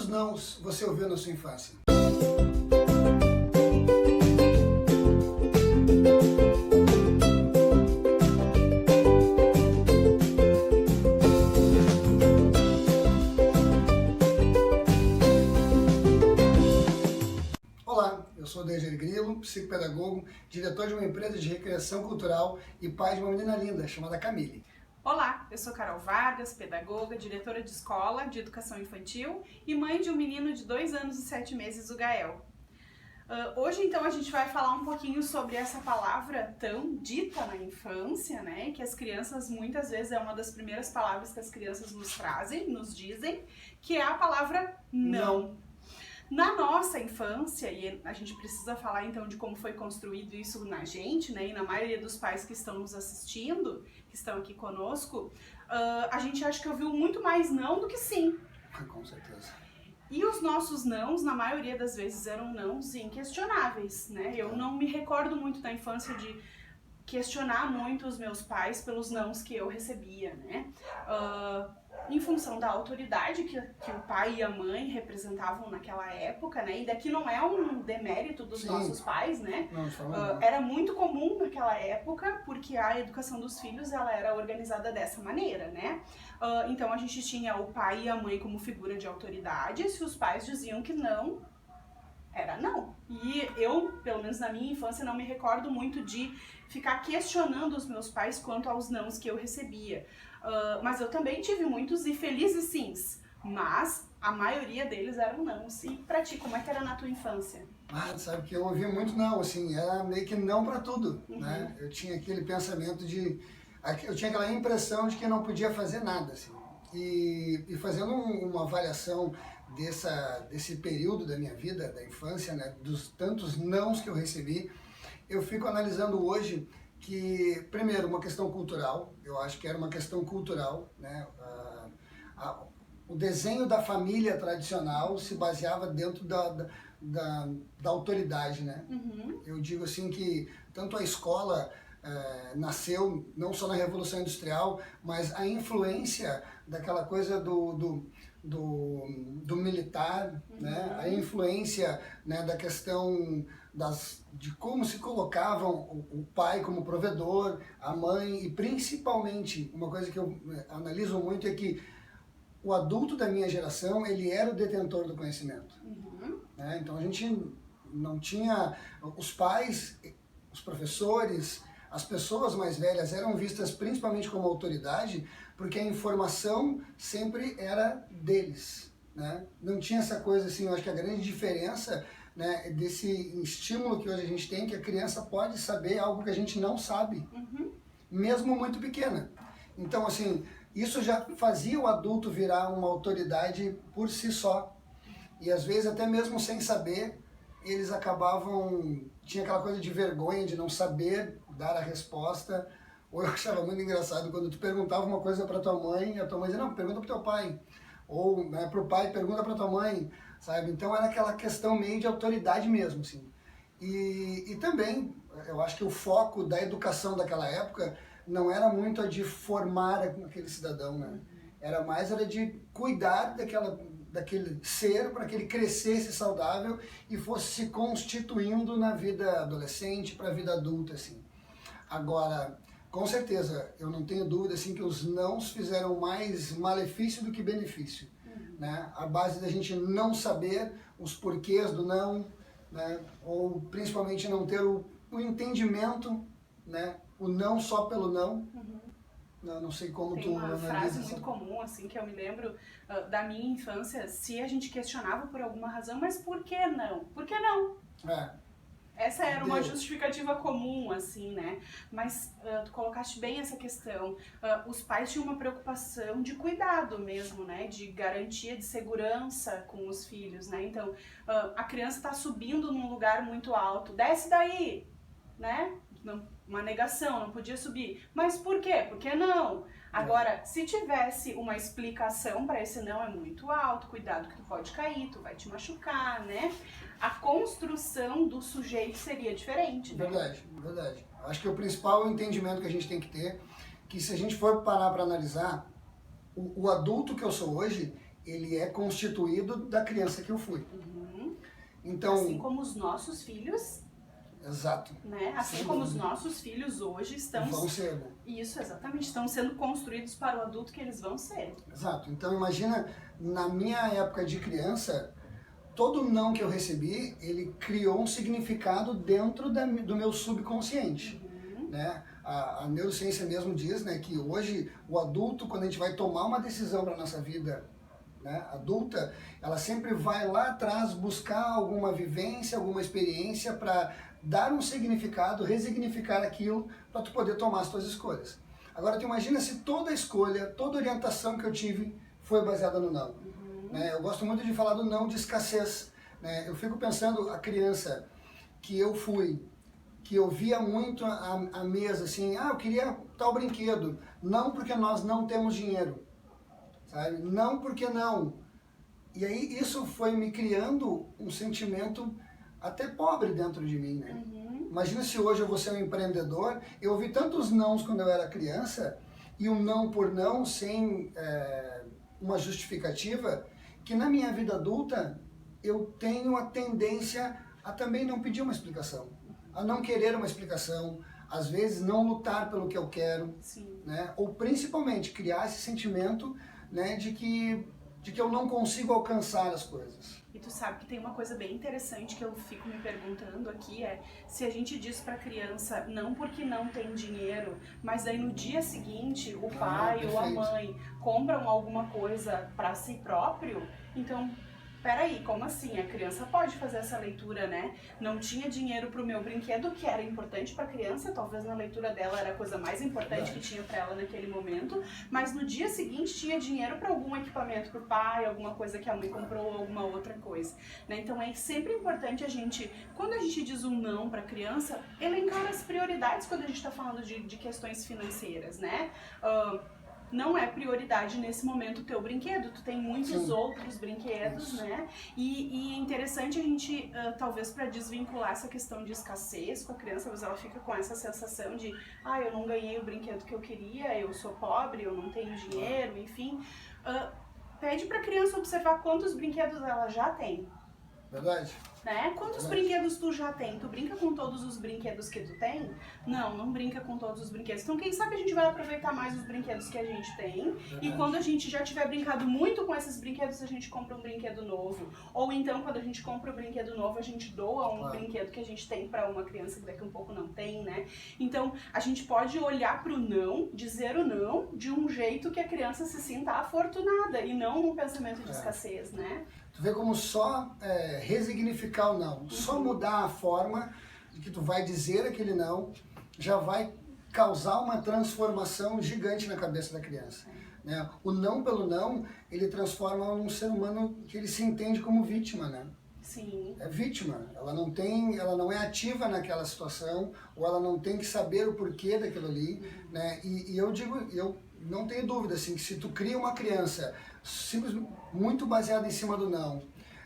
Quantos nãos você ouviu na sua infância? Olá, eu sou o Dejair Grilo, psicopedagogo, diretor de uma empresa de recreação cultural e pai de uma menina linda chamada Camille. Olá, eu sou Carol Vargas, pedagoga, diretora de escola de educação infantil e mãe de um menino de 2 anos e 7 meses, o Gael. Hoje, então, a gente vai falar um pouquinho sobre essa palavra tão dita na infância, né? Que as crianças, muitas vezes, é uma das primeiras palavras que as crianças nos trazem, nos dizem, que é a palavra não. Na nossa infância, e a gente precisa falar então de como foi construído isso na gente, né, e na maioria dos pais que estão nos assistindo, que estão aqui conosco, a gente acha que ouviu muito mais não do que sim. Com certeza. E os nossos nãos, na maioria das vezes, eram nãos inquestionáveis, né? Eu não me recordo muito da infância de questionar muito os meus pais pelos nãos que eu recebia, né? Em função da autoridade que o pai e a mãe representavam naquela época, né? E daqui não é um demérito dos nossos pais, né? Não, era muito comum naquela época, porque a educação dos filhos ela era organizada dessa maneira, né? Então a gente tinha o pai e a mãe como figura de autoridade. Se os pais diziam que não, era não. E eu, pelo menos na minha infância, não me recordo muito de ficar questionando os meus pais quanto aos nãos que eu recebia. Mas eu também tive muitos e felizes sims, mas a maioria deles eram nãos. E pra ti, como é que era na tua infância? Sabe que eu ouvi muito não, assim, era meio que não pra tudo, né? Eu tinha aquele pensamento eu tinha aquela impressão de que eu não podia fazer nada, assim. E fazendo uma avaliação desse período da minha vida, da infância, né, dos tantos nãos que eu recebi, eu fico analisando hoje que, primeiro, uma questão cultural, eu acho que era uma questão cultural, né, o desenho da família tradicional se baseava dentro da autoridade, né? Eu digo assim que tanto a escola nasceu não só na Revolução Industrial, mas a influência daquela coisa do militar, né? A influência, né, da questão de como se colocavam o pai como provedor, a mãe, e principalmente, uma coisa que eu analiso muito é que o adulto da minha geração, ele era o detentor do conhecimento. Né? Então a gente não tinha... Os pais, os professores, as pessoas mais velhas eram vistas principalmente como autoridade, porque a informação sempre era deles, né? Não tinha essa coisa assim, eu acho que a grande diferença, né, desse estímulo que hoje a gente tem, que a criança pode saber algo que a gente não sabe, mesmo muito pequena. Então, assim, isso já fazia o adulto virar uma autoridade por si só. E às vezes, até mesmo sem saber, eles acabavam... Tinha aquela coisa de vergonha, de não saber dar a resposta. Ou eu achava muito engraçado quando tu perguntava uma coisa para tua mãe, e a tua mãe dizia, não, pergunta pro teu pai. Ou, né, pro pai, pergunta pra tua mãe, sabe? Então era aquela questão meio de autoridade mesmo, assim. E também, eu acho que o foco da educação daquela época não era muito a de formar aquele cidadão, né? Era mais de cuidar daquele ser para que ele crescesse saudável e fosse se constituindo na vida adolescente para a vida adulta, assim. Agora, com certeza, eu não tenho dúvida assim, que os nãos fizeram mais malefício do que benefício. Né? A base da gente não saber os porquês do não, né? Ou principalmente não ter o entendimento, né? O não só pelo não. Não sei como Tem uma frase muito comum, assim, que eu me lembro da minha infância, se a gente questionava por alguma razão, mas por que não? Por que não? Essa era uma justificativa comum, assim, né? Mas tu colocaste bem essa questão. Os pais tinham uma preocupação de cuidado mesmo, né? De garantia de segurança com os filhos, né? Então, a criança está subindo num lugar muito alto. Desce daí, né? Uma negação, não podia subir. Mas por quê? Por que não? Agora, se tivesse uma explicação para esse não, é muito alto, cuidado que tu pode cair, tu vai te machucar, né? A construção do sujeito seria diferente, né? Verdade. Acho que o principal entendimento que a gente tem que ter, que se a gente for parar para analisar, o adulto que eu sou hoje, ele é constituído da criança que eu fui. Então, assim como os nossos filhos. Exato. Né? Assim como os nossos filhos hoje vão ser. Né? Isso, exatamente. Estão sendo construídos para o adulto que eles vão ser. Exato. Então imagina, na minha época de criança, todo não que eu recebi, ele criou um significado dentro do meu subconsciente. Né? A neurociência mesmo diz, né, que hoje o adulto, quando a gente vai tomar uma decisão para a nossa vida, né, adulta, ela sempre vai lá atrás buscar alguma vivência, alguma experiência para dar um significado, resignificar aquilo para tu poder tomar as tuas escolhas. Agora tu imagina se toda escolha, toda orientação que eu tive foi baseada no não. Né? Eu gosto muito de falar do não de escassez. Né? Eu fico pensando, a criança que eu fui, que eu via muito a mesa assim, eu queria tal brinquedo, não porque nós não temos dinheiro, sabe? Não porque não. E aí isso foi me criando um sentimento até pobre dentro de mim, né? Imagina se hoje eu vou ser um empreendedor, eu ouvi tantos nãos quando eu era criança, e um não por não, sem uma justificativa, que na minha vida adulta eu tenho a tendência a também não pedir uma explicação, a não querer uma explicação, às vezes não lutar pelo que eu quero, né? Ou principalmente criar esse sentimento, né, de que eu não consigo alcançar as coisas. E tu sabe que tem uma coisa bem interessante que eu fico me perguntando aqui, se a gente diz pra criança não porque não tem dinheiro, mas aí no dia seguinte o pai ou a mãe compram alguma coisa pra si próprio, então peraí, como assim? A criança pode fazer essa leitura, né? Não tinha dinheiro pro meu brinquedo, que era importante pra criança, talvez na leitura dela era a coisa mais importante que tinha pra ela naquele momento, mas no dia seguinte tinha dinheiro pra algum equipamento pro pai, alguma coisa que a mãe comprou, alguma outra coisa, né? Então é sempre importante a gente, quando a gente diz um não pra criança, elencar as prioridades quando a gente tá falando de questões financeiras, né? Não é prioridade nesse momento o teu brinquedo, tu tem muitos outros brinquedos, né? E é interessante a gente, talvez para desvincular essa questão de escassez com a criança, mas ela fica com essa sensação de, eu não ganhei o brinquedo que eu queria, eu sou pobre, eu não tenho dinheiro, enfim. Pede para a criança observar quantos brinquedos ela já tem. Verdade. Né? Quantos brinquedos tu já tem? Tu brinca com todos os brinquedos que tu tem? Não brinca com todos os brinquedos. Então quem sabe a gente vai aproveitar mais os brinquedos que a gente tem. E quando a gente já tiver brincado muito com esses brinquedos, a gente compra um brinquedo novo. Ou então quando a gente compra um brinquedo novo, a gente doa um brinquedo que a gente tem para uma criança que daqui a um pouco não tem, né? Então a gente pode olhar pro não, dizer o não, de um jeito que a criança se sinta afortunada e não num pensamento de escassez, né? Tu vê como só resignificar o não, só mudar a forma de que tu vai dizer aquele não, já vai causar uma transformação gigante na cabeça da criança. Né? O não pelo não, ele transforma um ser humano que ele se entende como vítima, né? Sim. É vítima, ela não é ativa naquela situação, ou ela não tem que saber o porquê daquilo ali, né? E eu não tenho dúvida, assim, que se tu cria uma criança simplesmente muito baseada em cima do não,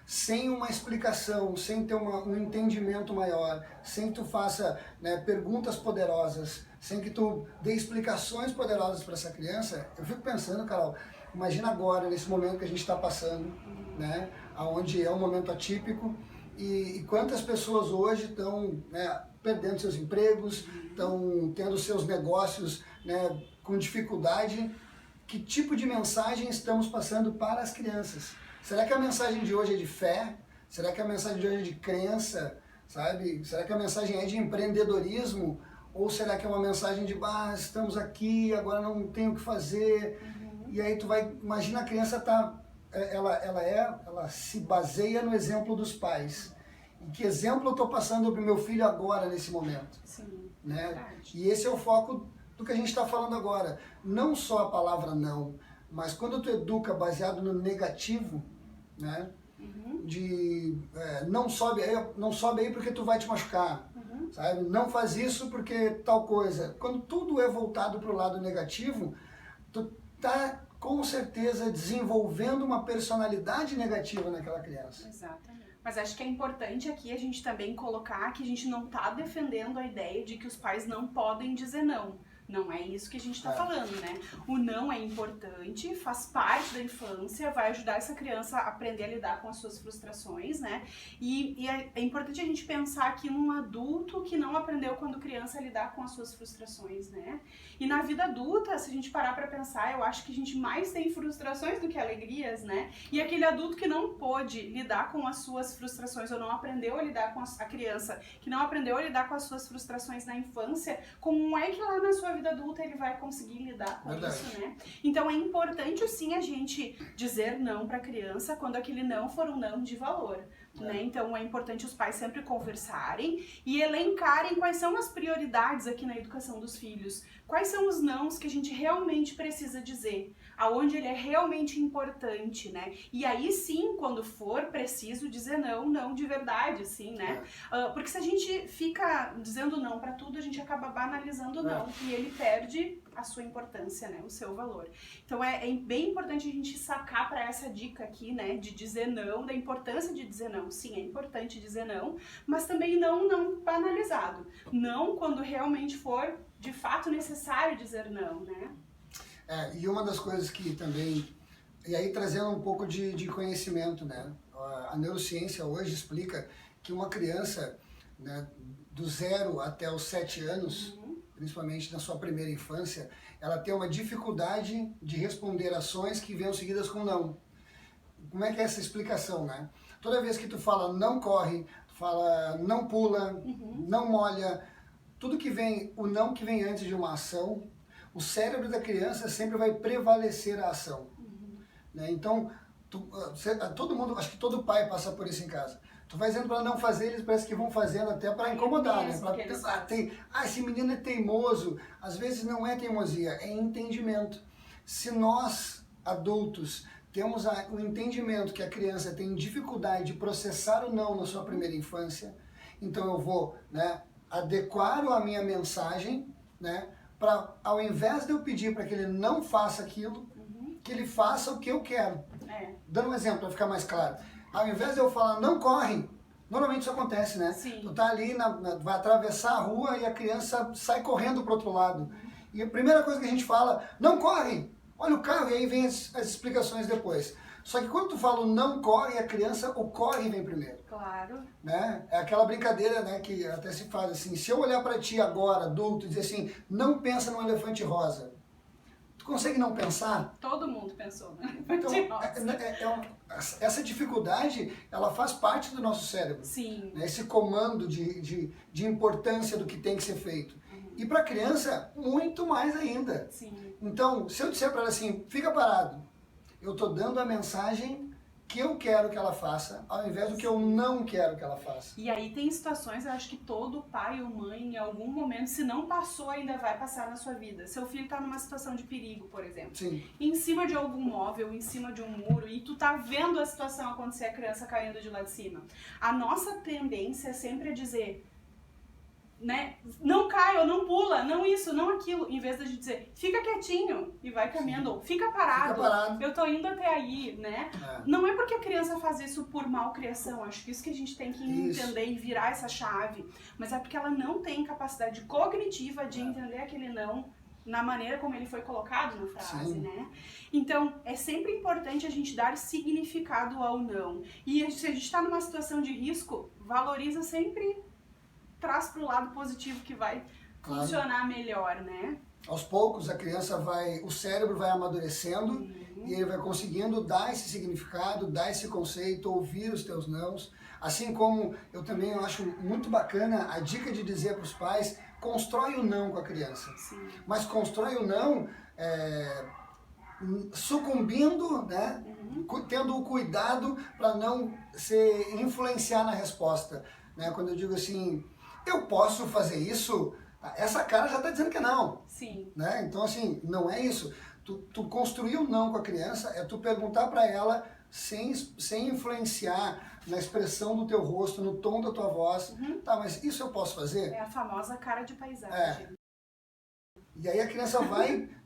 sem uma explicação, sem ter um entendimento maior, sem que tu faça, né, perguntas poderosas, sem que tu dê explicações poderosas para essa criança, eu fico pensando, Carol, imagina agora, nesse momento que a gente está passando, né, onde é um momento atípico, e quantas pessoas hoje estão, né, perdendo seus empregos, estão tendo seus negócios, né, com dificuldade. Que tipo de mensagem estamos passando para as crianças? Será que a mensagem de hoje é de fé? Será que a mensagem de hoje é de crença? Sabe? Será que a mensagem é de empreendedorismo? Ou será que é uma mensagem de, estamos aqui, agora não tenho o que fazer? E aí tu vai, imagina a criança ela se baseia no exemplo dos pais. E que exemplo eu estou passando para o meu filho agora, nesse momento? Sim, né? E esse é o foco do que a gente está falando agora. Não só a palavra não, mas quando tu educa baseado no negativo, né? De não sobe aí porque tu vai te machucar, sabe? Não faz isso porque tal coisa. Quando tudo é voltado para o lado negativo, tu tá com certeza desenvolvendo uma personalidade negativa naquela criança. Exatamente. Mas acho que é importante aqui a gente também colocar que a gente não está defendendo a ideia de que os pais não podem dizer não. Não é isso que a gente está falando, né? O não é importante, faz parte da infância, vai ajudar essa criança a aprender a lidar com as suas frustrações, né? E é importante a gente pensar aqui num adulto que não aprendeu quando criança a lidar com as suas frustrações, né? E na vida adulta, se a gente parar para pensar, eu acho que a gente mais tem frustrações do que alegrias, né? E aquele adulto que não pôde lidar com as suas frustrações ou não aprendeu a lidar com a criança, que não aprendeu a lidar com as suas frustrações na infância, como é que lá na sua vida adulta ele vai conseguir lidar com isso, né? Então é importante sim a gente dizer não para a criança quando aquele não for um não de valor, né? Então é importante os pais sempre conversarem e elencarem quais são as prioridades aqui na educação dos filhos, quais são os nãos que a gente realmente precisa dizer, aonde ele é realmente importante, né? E aí sim, quando for preciso dizer não, não de verdade, assim, né? Porque se a gente fica dizendo não para tudo, a gente acaba banalizando o não e ele perde a sua importância, né? O seu valor. Então é bem importante a gente sacar para essa dica aqui, né? De dizer não, da importância de dizer não. Sim, é importante dizer não, mas também não banalizado. Não quando realmente for de fato necessário dizer não, né? E uma das coisas que também, e aí trazendo um pouco de conhecimento, né? A neurociência hoje explica que uma criança, né, do 0 até os 7 anos, principalmente na sua primeira infância, ela tem uma dificuldade de responder ações que venham seguidas com não. Como é que é essa explicação, né? Toda vez que tu fala não corre, tu fala não pula, não molha, tudo que vem, o não que vem antes de uma ação, o cérebro da criança sempre vai prevalecer a ação. Né? Então, todo mundo, acho que todo pai passa por isso em casa. Tu vai dizendo para não fazer, eles parece que vão fazendo até para incomodar, né? Esse menino é teimoso. Às vezes não é teimosia, é entendimento. Se nós, adultos, temos o entendimento que a criança tem dificuldade de processar o não na sua primeira infância, então eu vou, né, adequar a minha mensagem, né, para, ao invés de eu pedir para que ele não faça aquilo, que ele faça o que eu quero. Dando um exemplo para ficar mais claro. Ao invés de eu falar, não corre, normalmente isso acontece, né? Sim. Tu tá ali, vai atravessar a rua e a criança sai correndo pro outro lado. E a primeira coisa que a gente fala, não corre, olha o carro, e aí vem as explicações depois. Só que quando tu fala o não corre, a criança, o corre vem primeiro. Claro. Né? É aquela brincadeira, né, que até se faz assim, se eu olhar para ti agora, adulto, e dizer assim, não pensa num elefante rosa. Tu consegue não pensar? Todo mundo pensou, né? Então, essa dificuldade, ela faz parte do nosso cérebro. Sim. Né? Esse comando de importância do que tem que ser feito. E para a criança, muito mais ainda. Sim. Então, se eu disser para ela assim, fica parado, eu estou dando a mensagem que eu quero que ela faça, ao invés do que eu não quero que ela faça. E aí tem situações, eu acho que todo pai ou mãe, em algum momento, se não passou, ainda vai passar na sua vida. Seu filho tá numa situação de perigo, por exemplo. Sim. Em cima de algum móvel, em cima de um muro, e tu tá vendo a situação acontecer, a criança caindo de lá de cima. A nossa tendência é sempre dizer, né, não caia, ou não pula, não isso, não aquilo, em vez de a gente dizer, fica quietinho e vai caminhando, ou fica parado, eu tô indo até aí, né? Não é porque a criança faz isso por malcriação, acho que isso que a gente tem que entender e virar essa chave, mas é porque ela não tem capacidade cognitiva de entender aquele não na maneira como ele foi colocado na frase, né? Então, é sempre importante a gente dar significado ao não. E se a gente está numa situação de risco, valoriza sempre, traz para o lado positivo que vai funcionar melhor, né? Aos poucos a criança o cérebro vai amadurecendo e ele vai conseguindo dar esse significado, dar esse conceito, ouvir os teus nãos. Assim como eu também acho muito bacana a dica de dizer para os pais, constrói o não com a criança. Sim. Mas constrói o não sucumbindo, né? Tendo o cuidado para não se influenciar na resposta. Né? Quando eu digo assim, eu posso fazer isso? Essa cara já está dizendo que não. Sim. Né? Então, assim, não é isso. Tu construir o não com a criança é tu perguntar para ela sem influenciar na expressão do teu rosto, no tom da tua voz. Tá, mas isso eu posso fazer? É a famosa cara de paisagem. E aí a criança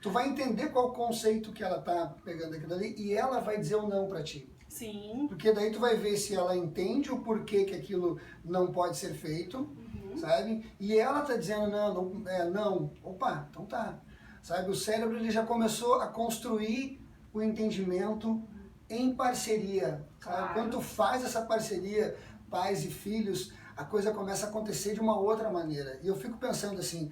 tu vai entender qual o conceito que ela tá pegando aquilo ali e ela vai dizer o não para ti. Sim. Porque daí tu vai ver se ela entende o porquê que aquilo não pode ser feito. sabe? E ela tá dizendo, não, opa, então tá. Sabe, o cérebro ele já começou a construir o entendimento em parceria. Sabe? Quando tu faz essa parceria, pais e filhos, a coisa começa a acontecer de uma outra maneira. E eu fico pensando assim,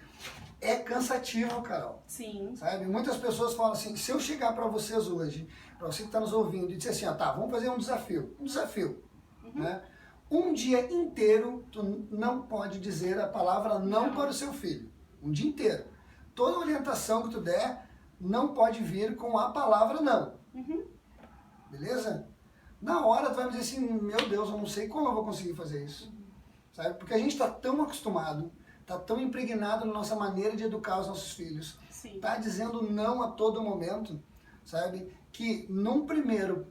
é cansativo, Carol. Sim. Sabe? Muitas pessoas falam assim, se eu chegar para vocês hoje, para você que está nos ouvindo, e dizer assim, tá, vamos fazer um desafio. Né? Um dia inteiro, tu não pode dizer a palavra não para o seu filho. Um dia inteiro. Toda orientação que tu der, não pode vir com a palavra não. Beleza? Na hora tu vai me dizer assim, meu Deus, eu não sei como eu vou conseguir fazer isso. Sabe? Porque a gente está tão acostumado, está tão impregnado na nossa maneira de educar os nossos filhos. Está dizendo não a todo momento, sabe? Que num primeiro,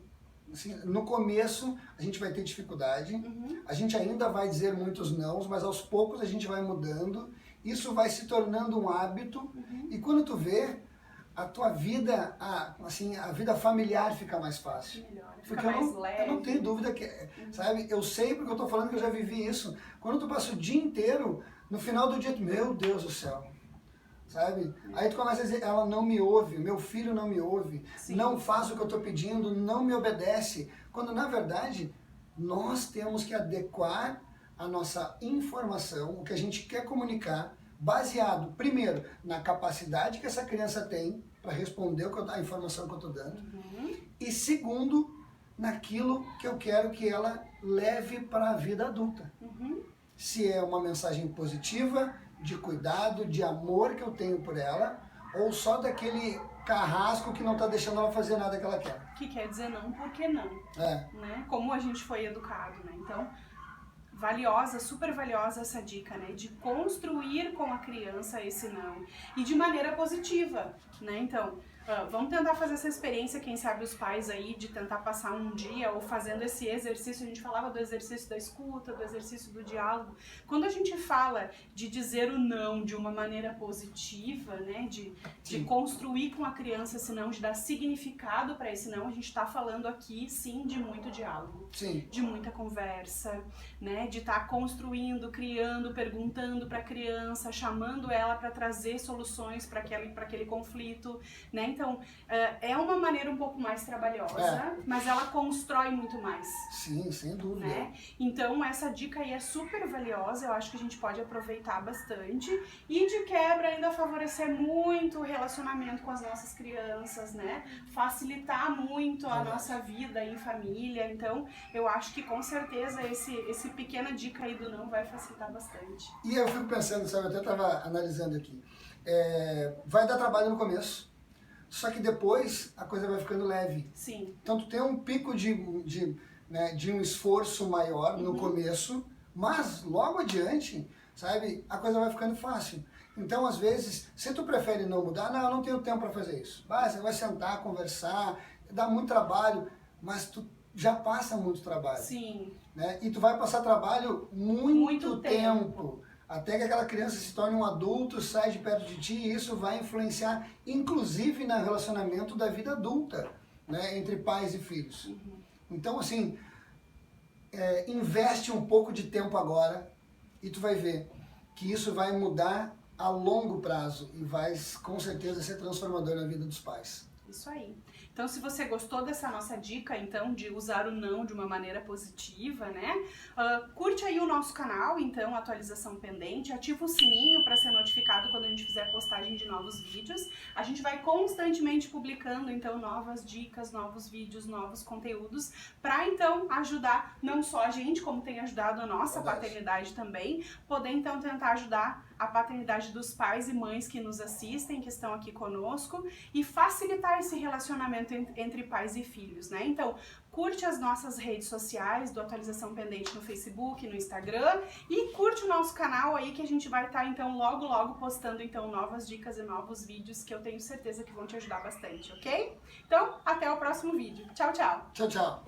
assim, no começo a gente vai ter dificuldade, a gente ainda vai dizer muitos nãos, mas aos poucos a gente vai mudando, isso vai se tornando um hábito, e quando tu vê, a tua vida, a vida familiar fica mais fácil. Fica mais leve. Eu não tenho dúvida que, sabe, eu sei porque eu tô falando que eu já vivi isso. Quando tu passa o dia inteiro, no final do dia, meu Deus do céu, sabe? Aí tu começa a dizer, ela não me ouve, meu filho não me ouve, não faz o que eu tô pedindo, não me obedece. Quando na verdade, nós temos que adequar a nossa informação, o que a gente quer comunicar, baseado, primeiro, na capacidade que essa criança tem para responder a informação que eu estou dando, e segundo, naquilo que eu quero que ela leve para a vida adulta. Se é uma mensagem positiva, de cuidado, de amor que eu tenho por ela, ou só daquele carrasco que não está deixando ela fazer nada que ela quer. Que quer dizer não, porque não. Né? Como a gente foi educado, né? Então, valiosa, super valiosa essa dica, né? De construir com a criança esse não. E de maneira positiva, né? Então, vamos tentar fazer essa experiência, quem sabe os pais aí, de tentar passar um dia ou fazendo esse exercício. A gente falava do exercício da escuta, do exercício do diálogo. Quando a gente fala de dizer o não de uma maneira positiva, né? De construir com a criança esse não, de dar significado para esse não, a gente está falando aqui, sim, de muito diálogo. De muita conversa, né? De estar construindo, criando, perguntando para a criança, chamando ela para trazer soluções para aquele conflito, né? Então, é uma maneira um pouco mais trabalhosa, mas ela constrói muito mais. Sim, sem dúvida. Né? Então, essa dica aí é super valiosa, eu acho que a gente pode aproveitar bastante e de quebra ainda favorecer muito o relacionamento com as nossas crianças, né? Facilitar muito a nossa vida em família. Então, eu acho que com certeza esse pequena dica aí do não vai facilitar bastante. E eu fico pensando, sabe, eu até estava analisando aqui, vai dar trabalho no começo, só que depois a coisa vai ficando leve. Então tu tem um pico de um esforço maior no começo, mas logo adiante, sabe, a coisa vai ficando fácil. Então, às vezes, se tu prefere não mudar, não, eu não tenho tempo para fazer isso. Você vai sentar, conversar, dá muito trabalho, mas tu já passa muito trabalho. Né? E tu vai passar trabalho muito tempo. Até que aquela criança se torne um adulto, sai de perto de ti, e isso vai influenciar, inclusive, no relacionamento da vida adulta, né, entre pais e filhos. Então, assim, investe um pouco de tempo agora e tu vai ver que isso vai mudar a longo prazo e vai, com certeza, ser transformador na vida dos pais. Isso aí. Então, se você gostou dessa nossa dica, então, de usar o não de uma maneira positiva, né? Curte aí o nosso canal, então, Atualização Pendente, ativa o sininho para ser notificado quando a gente fizer postagem de novos vídeos. A gente vai constantemente publicando, então, novas dicas, novos vídeos, novos conteúdos, para, então, ajudar não só a gente, como tem ajudado a nossa paternidade também, poder, então, tentar ajudar a paternidade dos pais e mães que nos assistem, que estão aqui conosco, e facilitar esse relacionamento entre pais e filhos, né? Então, curte as nossas redes sociais do Atualização Pendente no Facebook, no Instagram, e curte o nosso canal aí que a gente vai estar, então, logo postando, então, novas dicas e novos vídeos que eu tenho certeza que vão te ajudar bastante, ok? Então, até o próximo vídeo. Tchau, tchau! Tchau, tchau!